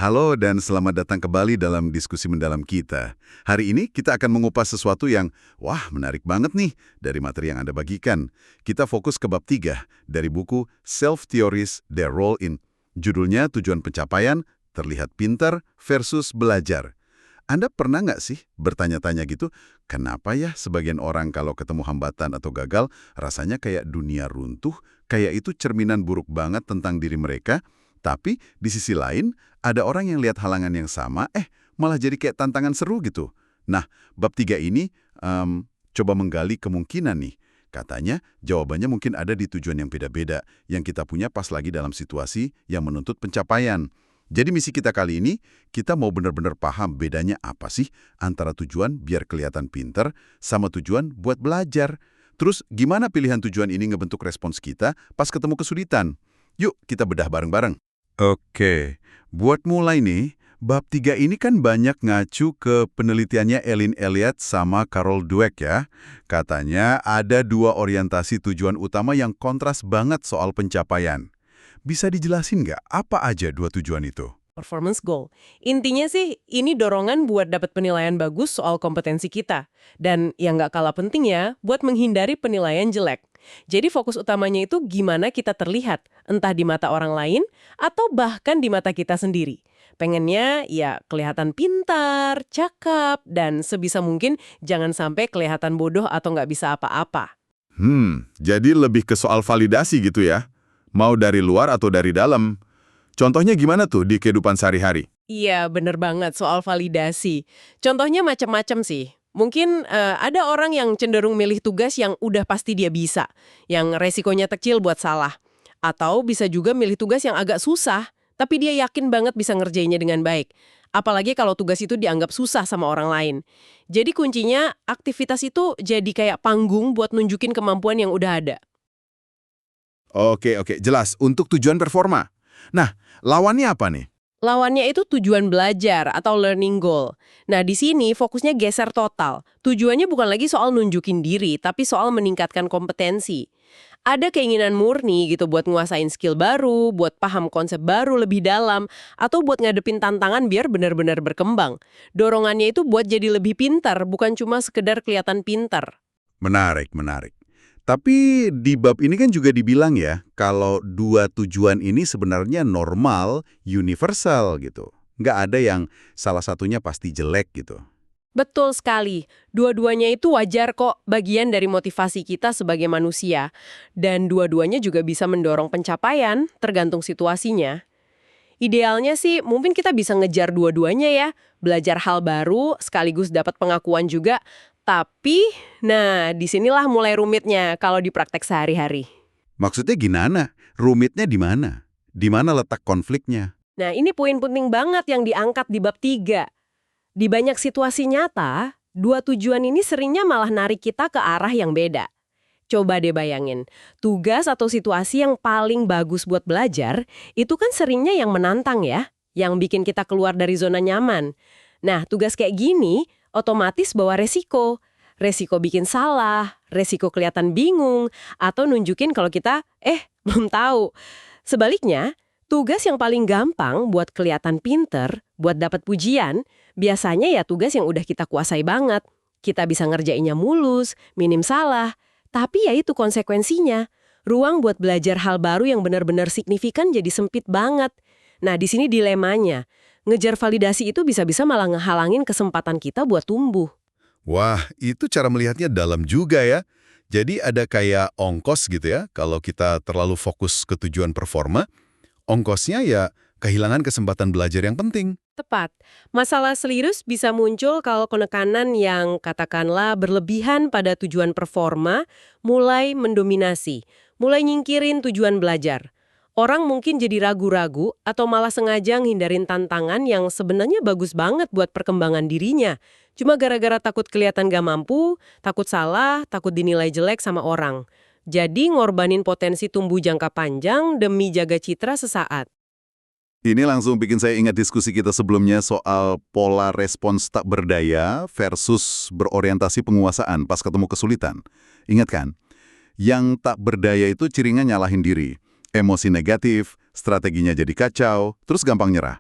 Halo dan selamat datang kembali dalam diskusi mendalam kita. Hari ini kita akan mengupas sesuatu yang, wah menarik banget nih dari materi yang Anda bagikan. Kita fokus ke bab 3 dari buku Self-Theories, Their Role in. Judulnya Tujuan Pencapaian, Terlihat Pintar versus Belajar. Anda pernah nggak sih bertanya-tanya gitu, kenapa ya sebagian orang kalau ketemu hambatan atau gagal, rasanya kayak dunia runtuh, kayak itu cerminan buruk banget tentang diri mereka, tapi di sisi lain, ada orang yang lihat halangan yang sama, malah jadi kayak tantangan seru gitu. Nah, bab 3 ini coba menggali kemungkinan nih. Katanya, jawabannya mungkin ada di tujuan yang beda-beda, yang kita punya pas lagi dalam situasi yang menuntut pencapaian. Jadi misi kita kali ini, kita mau benar-benar paham bedanya apa sih antara tujuan biar kelihatan pinter sama tujuan buat belajar. Terus gimana pilihan tujuan ini ngebentuk respons kita pas ketemu kesulitan? Yuk kita bedah bareng-bareng. Oke, buat mulai nih, bab 3 ini kan banyak ngacu ke penelitiannya Eileen Elliott sama Carol Dweck ya. Katanya ada dua orientasi tujuan utama yang kontras banget soal pencapaian. Bisa dijelasin nggak apa aja dua tujuan itu? Performance goal. Intinya sih, ini dorongan buat dapat penilaian bagus soal kompetensi kita. Dan yang nggak kalah penting ya, buat menghindari penilaian jelek. Jadi fokus utamanya itu gimana kita terlihat, entah di mata orang lain, atau bahkan di mata kita sendiri. Pengennya ya kelihatan pintar, cakap, dan sebisa mungkin jangan sampai kelihatan bodoh atau nggak bisa apa-apa. Jadi lebih ke soal validasi gitu ya? Mau dari luar atau dari dalam? Contohnya gimana tuh di kehidupan sehari-hari? Iya, bener banget soal validasi. Contohnya macam-macam sih. Mungkin ada orang yang cenderung milih tugas yang udah pasti dia bisa, yang resikonya kecil buat salah. Atau bisa juga milih tugas yang agak susah, tapi dia yakin banget bisa ngerjainnya dengan baik. Apalagi kalau tugas itu dianggap susah sama orang lain. Jadi kuncinya aktivitas itu jadi kayak panggung buat nunjukin kemampuan yang udah ada. Oke, jelas. Untuk tujuan performa. Nah, lawannya apa nih? Lawannya itu tujuan belajar atau learning goal. Nah, di sini fokusnya geser total. Tujuannya bukan lagi soal nunjukin diri, tapi soal meningkatkan kompetensi. Ada keinginan murni gitu buat nguasain skill baru, buat paham konsep baru lebih dalam, atau buat ngadepin tantangan biar benar-benar berkembang. Dorongannya itu buat jadi lebih pintar, bukan cuma sekedar kelihatan pintar. Menarik. Tapi di bab ini kan juga dibilang ya, kalau dua tujuan ini sebenarnya normal, universal gitu. Nggak ada yang salah satunya pasti jelek gitu. Betul sekali. Dua-duanya itu wajar kok, bagian dari motivasi kita sebagai manusia. Dan dua-duanya juga bisa mendorong pencapaian, tergantung situasinya. Idealnya sih mungkin kita bisa ngejar dua-duanya ya, belajar hal baru sekaligus dapat pengakuan juga. Tapi, nah disinilah mulai rumitnya kalau di praktek sehari-hari. Maksudnya gimana? Rumitnya di mana? Di mana letak konfliknya? Nah ini poin penting banget yang diangkat di bab 3. Di banyak situasi nyata, dua tujuan ini seringnya malah narik kita ke arah yang beda. Coba deh bayangin, tugas atau situasi yang paling bagus buat belajar, itu kan seringnya yang menantang ya, yang bikin kita keluar dari zona nyaman. Nah, tugas kayak gini otomatis bawa resiko. Resiko bikin salah, resiko kelihatan bingung, atau nunjukin kalau kita, belum tahu. Sebaliknya, tugas yang paling gampang buat kelihatan pinter, buat dapat pujian, biasanya ya tugas yang udah kita kuasai banget. Kita bisa ngerjainnya mulus, minim salah. Tapi ya itu konsekuensinya. Ruang buat belajar hal baru yang benar-benar signifikan jadi sempit banget. Nah, di sini dilemanya. Ngejar validasi itu bisa-bisa malah ngehalangin kesempatan kita buat tumbuh. Wah, itu cara melihatnya dalam juga ya. Jadi ada kayak ongkos gitu ya, kalau kita terlalu fokus ke tujuan performa, ongkosnya ya kehilangan kesempatan belajar yang penting. Tepat. Masalah serius bisa muncul kalau penekanan yang katakanlah berlebihan pada tujuan performa mulai mendominasi, mulai nyingkirin tujuan belajar. Orang mungkin jadi ragu-ragu atau malah sengaja ngindarin tantangan yang sebenarnya bagus banget buat perkembangan dirinya. Cuma gara-gara takut kelihatan gak mampu, takut salah, takut dinilai jelek sama orang. Jadi ngorbanin potensi tumbuh jangka panjang demi jaga citra sesaat. Ini langsung bikin saya ingat diskusi kita sebelumnya soal pola respons tak berdaya versus berorientasi penguasaan pas ketemu kesulitan. Ingat kan? Yang tak berdaya itu cirinya nyalahin diri. Emosi negatif, strateginya jadi kacau, terus gampang nyerah.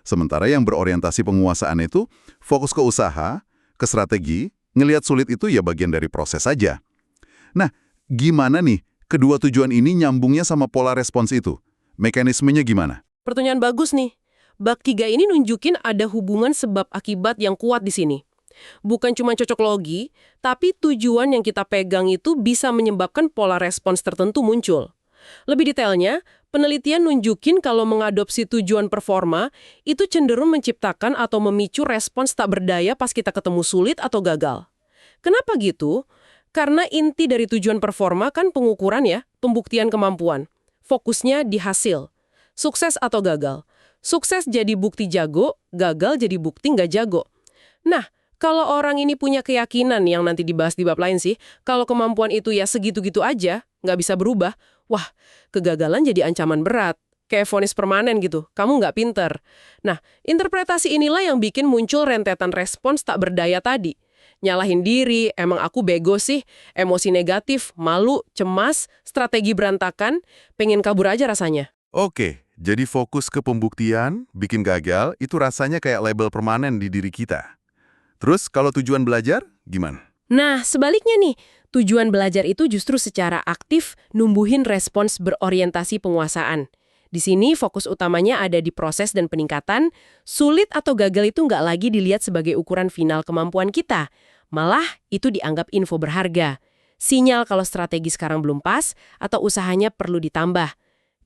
Sementara yang berorientasi penguasaan itu fokus ke usaha, ke strategi, ngelihat sulit itu ya bagian dari proses saja. Nah, gimana nih kedua tujuan ini nyambungnya sama pola respons itu? Mekanismenya gimana? Pertanyaan bagus nih. Bab 3 ini nunjukin ada hubungan sebab akibat yang kuat di sini. Bukan cuma cocok logi, tapi tujuan yang kita pegang itu bisa menyebabkan pola respons tertentu muncul. Lebih detailnya, penelitian nunjukin kalau mengadopsi tujuan performa itu cenderung menciptakan atau memicu respons tak berdaya pas kita ketemu sulit atau gagal. Kenapa gitu? Karena inti dari tujuan performa kan pengukuran ya, pembuktian kemampuan. Fokusnya di hasil. Sukses atau gagal. Sukses jadi bukti jago, gagal jadi bukti nggak jago. Nah, kalau orang ini punya keyakinan yang nanti dibahas di bab lain sih, kalau kemampuan itu ya segitu-gitu aja, nggak bisa berubah, wah, kegagalan jadi ancaman berat. Kayak vonis permanen gitu, kamu nggak pinter. Nah, interpretasi inilah yang bikin muncul rentetan respons tak berdaya tadi. Nyalahin diri, emang aku bego sih, emosi negatif, malu, cemas, strategi berantakan, pengen kabur aja rasanya. Oke, jadi fokus ke pembuktian, bikin gagal, itu rasanya kayak label permanen di diri kita. Terus kalau tujuan belajar, gimana? Nah, sebaliknya nih, tujuan belajar itu justru secara aktif numbuhin respons berorientasi penguasaan. Di sini fokus utamanya ada di proses dan peningkatan, sulit atau gagal itu nggak lagi dilihat sebagai ukuran final kemampuan kita. Malah, itu dianggap info berharga. Sinyal kalau strategi sekarang belum pas atau usahanya perlu ditambah.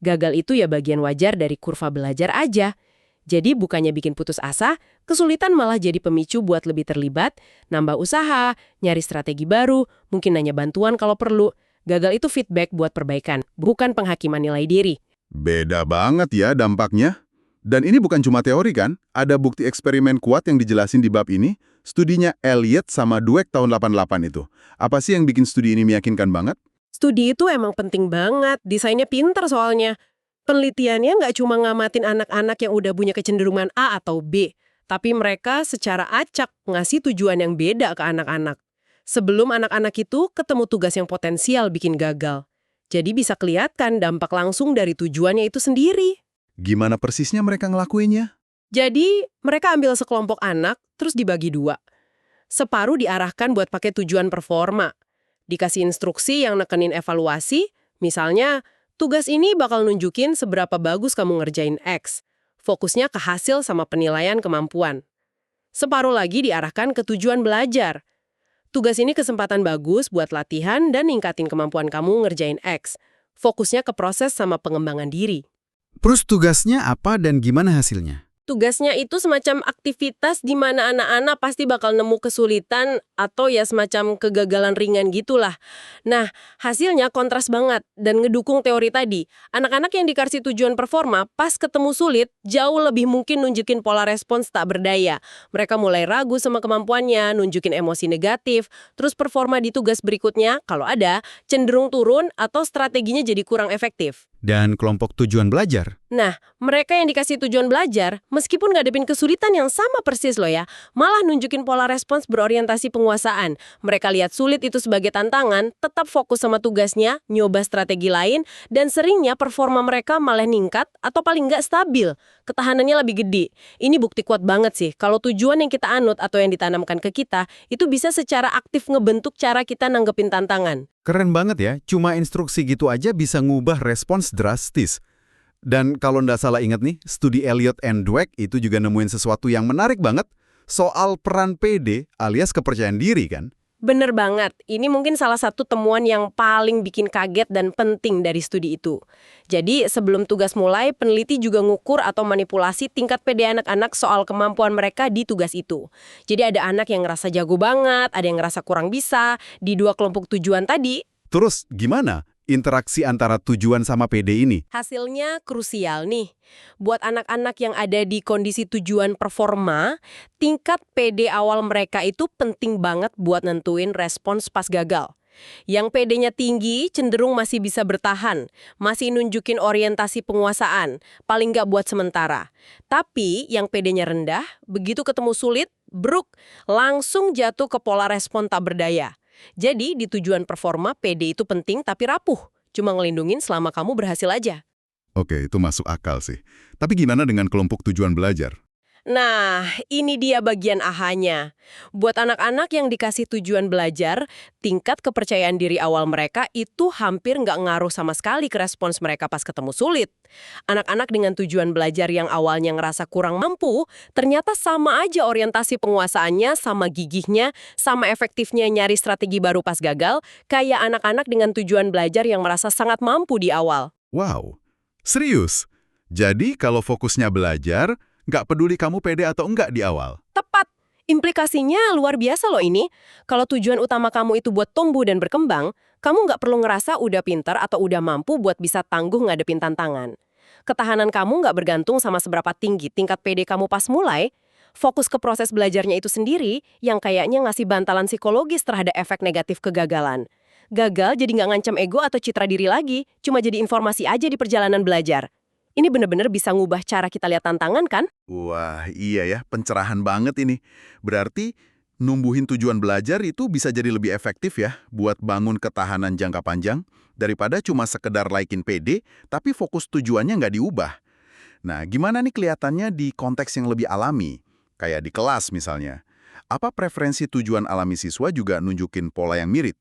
Gagal itu ya bagian wajar dari kurva belajar aja. Jadi bukannya bikin putus asa, kesulitan malah jadi pemicu buat lebih terlibat, nambah usaha, nyari strategi baru, mungkin nanya bantuan kalau perlu. Gagal itu feedback buat perbaikan, bukan penghakiman nilai diri. Beda banget ya dampaknya. Dan ini bukan cuma teori kan? Ada bukti eksperimen kuat yang dijelasin di bab ini. Studinya Elliott sama Dweck tahun 88 itu. Apa sih yang bikin studi ini meyakinkan banget? Studi itu emang penting banget, desainnya pinter soalnya. Penelitiannya nggak cuma ngamatin anak-anak yang udah punya kecenderungan A atau B, tapi mereka secara acak ngasih tujuan yang beda ke anak-anak. Sebelum anak-anak itu ketemu tugas yang potensial bikin gagal. Jadi bisa kelihatan dampak langsung dari tujuannya itu sendiri. Gimana persisnya mereka ngelakuinnya? Jadi mereka ambil sekelompok anak, terus dibagi dua. Separuh diarahkan buat pakai tujuan performa. Dikasih instruksi yang nekenin evaluasi, misalnya, tugas ini bakal nunjukin seberapa bagus kamu ngerjain X. Fokusnya ke hasil sama penilaian kemampuan. Separuh lagi diarahkan ke tujuan belajar. Tugas ini kesempatan bagus buat latihan dan ningkatin kemampuan kamu ngerjain X. Fokusnya ke proses sama pengembangan diri. Terus tugasnya apa dan gimana hasilnya? Tugasnya itu semacam aktivitas di mana anak-anak pasti bakal nemu kesulitan atau ya semacam kegagalan ringan gitulah. Nah, hasilnya kontras banget dan ngedukung teori tadi. Anak-anak yang dikasih tujuan performa pas ketemu sulit jauh lebih mungkin nunjukin pola respons tak berdaya. Mereka mulai ragu sama kemampuannya, nunjukin emosi negatif, terus performa di tugas berikutnya, kalau ada, cenderung turun atau strateginya jadi kurang efektif. Dan kelompok tujuan belajar? Nah, mereka yang dikasih tujuan belajar, meskipun ngadepin kesulitan yang sama persis loh ya, malah nunjukin pola respons berorientasi penguasaan. Mereka lihat sulit itu sebagai tantangan, tetap fokus sama tugasnya, nyoba strategi lain, dan seringnya performa mereka malah ningkat atau paling nggak stabil. Ketahanannya lebih gede. Ini bukti kuat banget sih, kalau tujuan yang kita anut atau yang ditanamkan ke kita, itu bisa secara aktif ngebentuk cara kita nanggepin tantangan. Keren banget ya, cuma instruksi gitu aja bisa ngubah respons drastis. Dan kalau ndak salah ingat nih, studi Elliott and Dweck itu juga nemuin sesuatu yang menarik banget soal peran PD alias kepercayaan diri kan? Bener banget, ini mungkin salah satu temuan yang paling bikin kaget dan penting dari studi itu. Jadi sebelum tugas mulai, peneliti juga ngukur atau manipulasi tingkat PD anak-anak soal kemampuan mereka di tugas itu. Jadi ada anak yang ngerasa jago banget, ada yang ngerasa kurang bisa, di dua kelompok tujuan tadi. Terus gimana interaksi antara tujuan sama PD ini? Hasilnya krusial nih. Buat anak-anak yang ada di kondisi tujuan performa, tingkat PD awal mereka itu penting banget buat nentuin respons pas gagal. Yang PD-nya tinggi cenderung masih bisa bertahan, masih nunjukin orientasi penguasaan, paling nggak buat sementara. Tapi yang PD-nya rendah, begitu ketemu sulit, bruk, langsung jatuh ke pola respon tak berdaya. Jadi di tujuan performa PD itu penting tapi rapuh, cuma ngelindungin selama kamu berhasil aja. Oke, itu masuk akal sih. Tapi gimana dengan kelompok tujuan belajar? Nah, ini dia bagian ahanya. Buat anak-anak yang dikasih tujuan belajar, tingkat kepercayaan diri awal mereka itu hampir nggak ngaruh sama sekali ke respons mereka pas ketemu sulit. Anak-anak dengan tujuan belajar yang awalnya ngerasa kurang mampu, ternyata sama aja orientasi penguasaannya, sama gigihnya, sama efektifnya nyari strategi baru pas gagal, kayak anak-anak dengan tujuan belajar yang merasa sangat mampu di awal. Wow, serius? Jadi kalau fokusnya belajar, nggak peduli kamu pede atau enggak di awal. Tepat. Implikasinya luar biasa loh ini. Kalau tujuan utama kamu itu buat tumbuh dan berkembang, kamu nggak perlu ngerasa udah pintar atau udah mampu buat bisa tangguh ngadepin tantangan. Ketahanan kamu nggak bergantung sama seberapa tinggi tingkat PD kamu pas mulai. Fokus ke proses belajarnya itu sendiri yang kayaknya ngasih bantalan psikologis terhadap efek negatif kegagalan. Gagal jadi nggak ngancam ego atau citra diri lagi, cuma jadi informasi aja di perjalanan belajar. Ini bener-bener bisa ngubah cara kita lihat tantangan kan? Wah, iya ya, pencerahan banget ini. Berarti numbuhin tujuan belajar itu bisa jadi lebih efektif ya buat bangun ketahanan jangka panjang daripada cuma sekedar naikin PD, tapi fokus tujuannya nggak diubah. Nah, gimana nih kelihatannya di konteks yang lebih alami? Kayak di kelas misalnya. Apa preferensi tujuan alami siswa juga nunjukin pola yang mirip?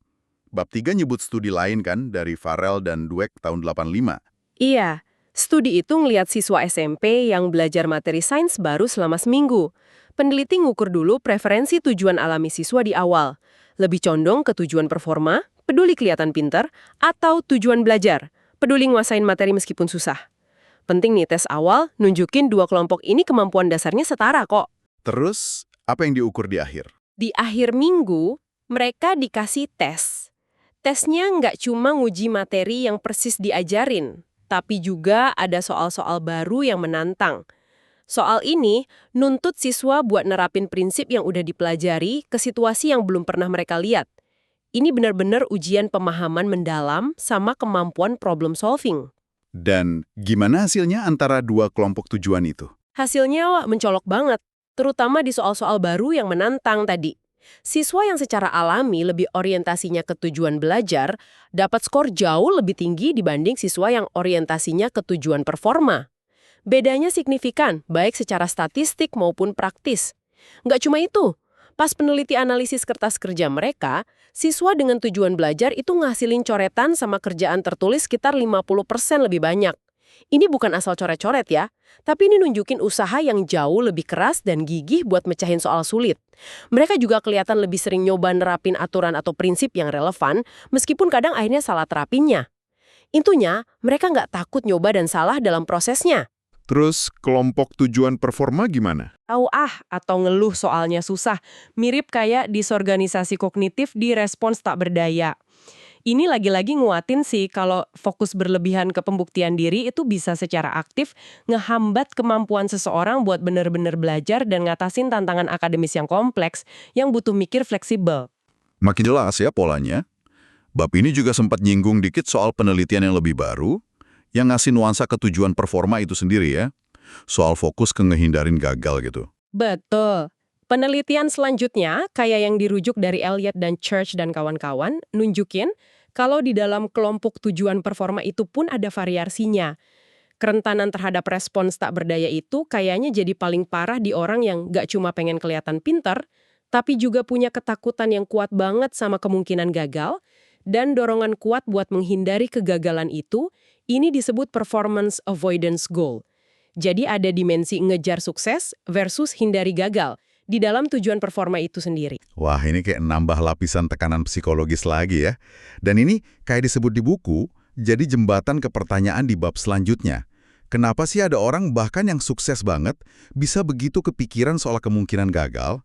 Bab 3 nyebut studi lain kan dari Farrell dan Dweck tahun 85. Iya, studi itu ngelihat siswa SMP yang belajar materi sains baru selama seminggu. Peneliti ngukur dulu preferensi tujuan alami siswa di awal. Lebih condong ke tujuan performa, peduli kelihatan pinter, atau tujuan belajar, peduli nguasain materi meskipun susah. Penting nih tes awal, nunjukin dua kelompok ini kemampuan dasarnya setara kok. Terus, apa yang diukur di akhir? Di akhir minggu, mereka dikasih tes. Tesnya nggak cuma nguji materi yang persis diajarin, tapi juga ada soal-soal baru yang menantang. Soal ini nuntut siswa buat nerapin prinsip yang udah dipelajari ke situasi yang belum pernah mereka lihat. Ini benar-benar ujian pemahaman mendalam sama kemampuan problem solving. Dan gimana hasilnya antara dua kelompok tujuan itu? Hasilnya mencolok banget, terutama di soal-soal baru yang menantang tadi. Siswa yang secara alami lebih orientasinya ke tujuan belajar dapat skor jauh lebih tinggi dibanding siswa yang orientasinya ke tujuan performa. Bedanya signifikan, baik secara statistik maupun praktis. Nggak cuma itu, pas peneliti analisis kertas kerja mereka, siswa dengan tujuan belajar itu ngasilin coretan sama kerjaan tertulis sekitar 50% lebih banyak. Ini bukan asal coret-coret ya, tapi ini nunjukin usaha yang jauh lebih keras dan gigih buat mecahin soal sulit. Mereka juga kelihatan lebih sering nyoba nerapin aturan atau prinsip yang relevan, meskipun kadang akhirnya salah terapinnya. Intinya, mereka nggak takut nyoba dan salah dalam prosesnya. Terus, kelompok tujuan performa gimana? Tahu atau ngeluh soalnya susah, mirip kayak disorganisasi kognitif di respons tak berdaya. Ini lagi-lagi nguatin sih kalau fokus berlebihan ke pembuktian diri itu bisa secara aktif ngehambat kemampuan seseorang buat benar-benar belajar dan ngatasin tantangan akademis yang kompleks yang butuh mikir fleksibel. Makin jelas ya polanya. Bab ini juga sempat nyinggung dikit soal penelitian yang lebih baru, yang ngasih nuansa ke tujuan performa itu sendiri ya. Soal fokus ke ngehindarin gagal gitu. Betul. Penelitian selanjutnya, kayak yang dirujuk dari Elliott dan Church dan kawan-kawan, nunjukin kalau di dalam kelompok tujuan performa itu pun ada variasinya. Kerentanan terhadap respons tak berdaya itu kayaknya jadi paling parah di orang yang nggak cuma pengen kelihatan pintar, tapi juga punya ketakutan yang kuat banget sama kemungkinan gagal, dan dorongan kuat buat menghindari kegagalan itu, ini disebut performance avoidance goal. Jadi ada dimensi ngejar sukses versus hindari gagal di dalam tujuan performa itu sendiri. Wah, ini kayak nambah lapisan tekanan psikologis lagi ya. Dan ini kayak disebut di buku, jadi jembatan ke pertanyaan di bab selanjutnya. Kenapa sih ada orang bahkan yang sukses banget bisa begitu kepikiran soal kemungkinan gagal?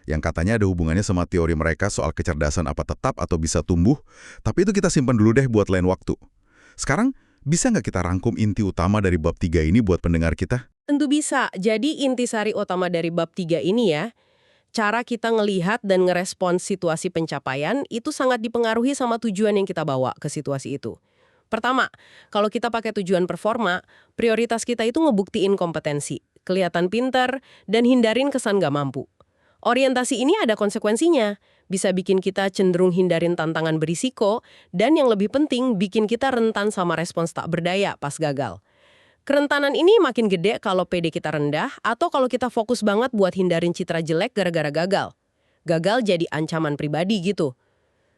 Yang katanya ada hubungannya sama teori mereka soal kecerdasan apa tetap atau bisa tumbuh. Tapi itu kita simpan dulu deh buat lain waktu. Sekarang, bisa nggak kita rangkum inti utama dari bab 3 ini buat pendengar kita? Tentu bisa. Jadi intisari utama dari bab 3 ini ya, cara kita ngelihat dan ngerespons situasi pencapaian itu sangat dipengaruhi sama tujuan yang kita bawa ke situasi itu. Pertama, kalau kita pakai tujuan performa, prioritas kita itu ngebuktiin kompetensi, kelihatan pinter, dan hindarin kesan gak mampu. Orientasi ini ada konsekuensinya, bisa bikin kita cenderung hindarin tantangan berisiko, dan yang lebih penting, bikin kita rentan sama respons tak berdaya pas gagal. Kerentanan ini makin gede kalau PD kita rendah atau kalau kita fokus banget buat hindarin citra jelek gara-gara gagal. Gagal jadi ancaman pribadi gitu.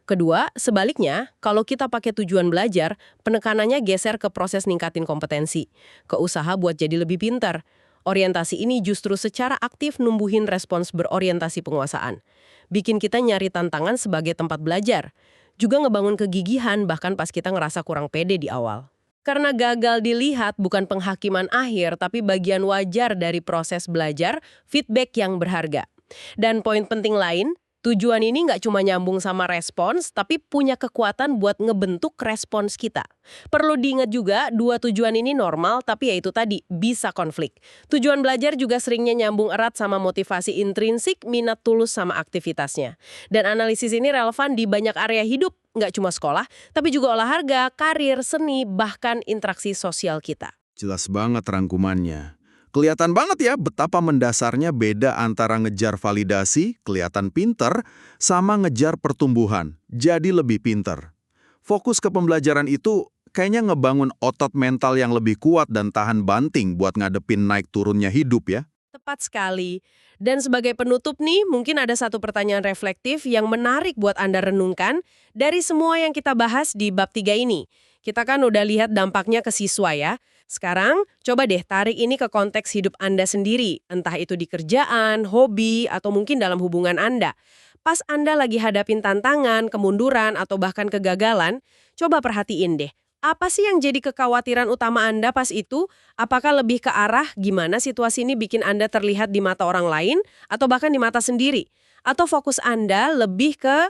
Kedua, sebaliknya, kalau kita pakai tujuan belajar, penekanannya geser ke proses ningkatin kompetensi, ke usaha buat jadi lebih pintar. Orientasi ini justru secara aktif numbuhin respons berorientasi penguasaan. Bikin kita nyari tantangan sebagai tempat belajar. Juga ngebangun kegigihan bahkan pas kita ngerasa kurang pede di awal. Karena gagal dilihat bukan penghakiman akhir, tapi bagian wajar dari proses belajar, feedback yang berharga. Dan poin penting lain, tujuan ini nggak cuma nyambung sama respons, tapi punya kekuatan buat ngebentuk respons kita. Perlu diingat juga, dua tujuan ini normal, tapi yaitu tadi, bisa konflik. Tujuan belajar juga seringnya nyambung erat sama motivasi intrinsik, minat tulus sama aktivitasnya. Dan analisis ini relevan di banyak area hidup, nggak cuma sekolah, tapi juga olahraga, karir, seni, bahkan interaksi sosial kita. Jelas banget rangkumannya. Kelihatan banget ya betapa mendasarnya beda antara ngejar validasi, kelihatan pinter, sama ngejar pertumbuhan, jadi lebih pinter. Fokus ke pembelajaran itu kayaknya ngebangun otot mental yang lebih kuat dan tahan banting buat ngadepin naik turunnya hidup ya. Tepat sekali. Dan sebagai penutup nih, mungkin ada satu pertanyaan reflektif yang menarik buat Anda renungkan dari semua yang kita bahas di bab 3 ini. Kita kan udah lihat dampaknya ke siswa ya. Sekarang, coba deh tarik ini ke konteks hidup Anda sendiri, entah itu di kerjaan, hobi, atau mungkin dalam hubungan Anda. Pas Anda lagi hadapin tantangan, kemunduran, atau bahkan kegagalan, coba perhatiin deh. Apa sih yang jadi kekhawatiran utama Anda pas itu? Apakah lebih ke arah gimana situasi ini bikin Anda terlihat di mata orang lain, atau bahkan di mata sendiri? Atau fokus Anda lebih ke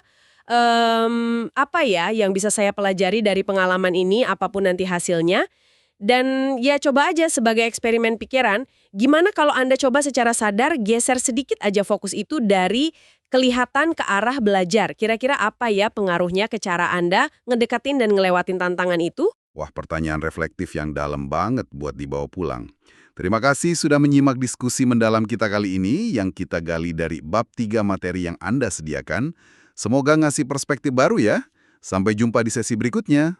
apa ya yang bisa saya pelajari dari pengalaman ini, apapun nanti hasilnya? Dan ya coba aja sebagai eksperimen pikiran, gimana kalau Anda coba secara sadar geser sedikit aja fokus itu dari kelihatan ke arah belajar. Kira-kira apa ya pengaruhnya ke cara Anda ngedekatin dan ngelewatin tantangan itu? Wah, pertanyaan reflektif yang dalam banget buat dibawa pulang. Terima kasih sudah menyimak diskusi mendalam kita kali ini yang kita gali dari bab 3 materi yang Anda sediakan. Semoga ngasih perspektif baru ya. Sampai jumpa di sesi berikutnya.